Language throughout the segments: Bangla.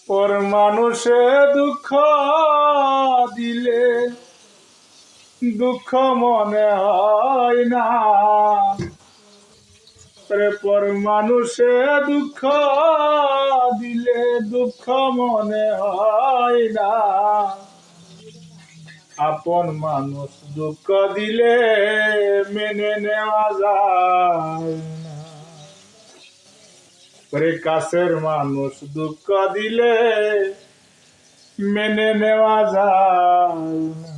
পর মানুষে দুঃখ দিলে দুঃখ মনে হয় না, পর মানুষে দুঃখ দিলে দুঃখ মনে হয় না। আপন মানুষ দুঃখ দিলে মেনে নেওয়া যায় না, কাছের মানুষ দুঃখ দিলে মেনে নেওয়া যায় না।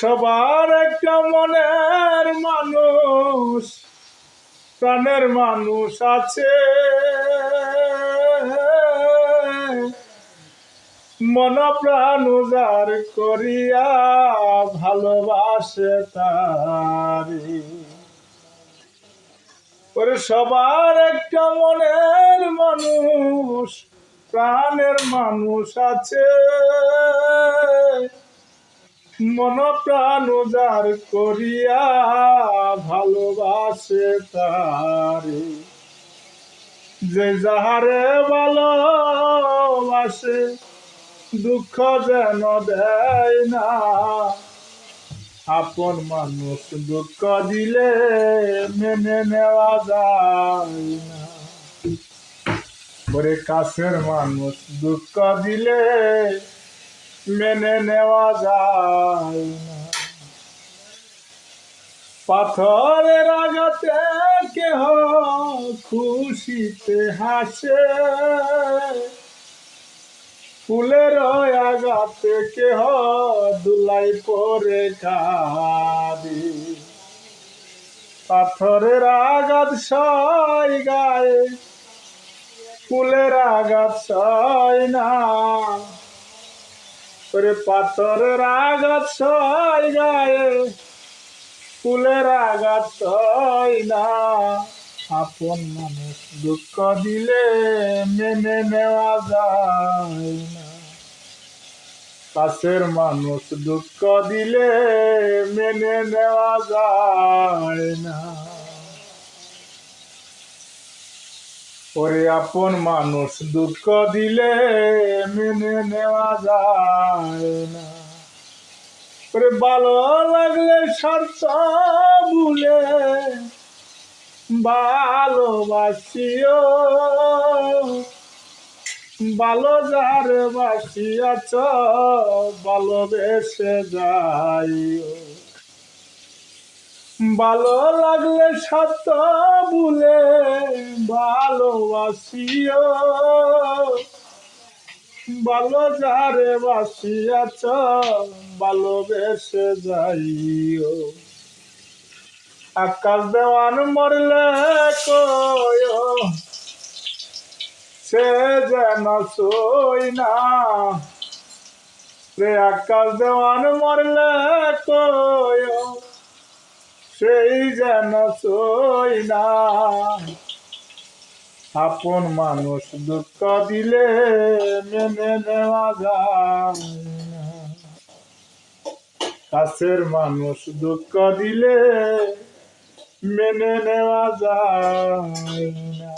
সবার একটা মনের মানুষ প্রাণের মানুষ আছে, মন প্রাণ উজাড় করিয়া ভালোবাসে তারি। সবার একটা মনের মানুষ প্রাণের মানুষ আছে, মন প্রাণ উজাড় করিয়া ভালোবাসে তারি। যে যাহারে ভালোবাসে দুঃখ যেন দেয় না, আপন মানুষ দুঃখ দিলে মেনে নেওয়া যায় না। কাছের মানুষ দুঃখ দিলে মেনে নেওয়া যায় না। পাথরের আঘাতে কেহ খুশিতে হাসে, ফুলের আঘাতে কেহ দুলাই পরে কাঁদে। পাথরের আঘাত সয় গায়ে, ফুলের আঘাত সয় না, পাথরের আঘাত সয় গায়ে, ফুলের আঘাত সয় না। আপন মানুষ দুঃখ দিলে মেনে নেওয়া যায় না, কাছের মানুষ দুঃখ দিলে মেনে নেওয়া যায় না। আপন মানুষ দুঃখ দিলে মেনে নেওয়া যায় না। ভালো লাগলে স্বার্থ ভুলে ভালোবাসিও, ভালো যার বাসিয়াছ ভালোবেসে যাইও। ভালো লাগলে সত্য ভুলে ভালোবাসিও, ভালো যারে বাসিয়াছ ভালোবেসে যাইও। আকাশ দেওয়ান মরলে কয় সে যেন সই না, আকাশ দেওয়ান মরলে কয় সেই যেন সই না। আপন মানুষ দুঃখ দিলে মেনে নেওয়া যায় না, কাছের মানুষ দুঃখ দিলে মেনে নেওয়া যায় না।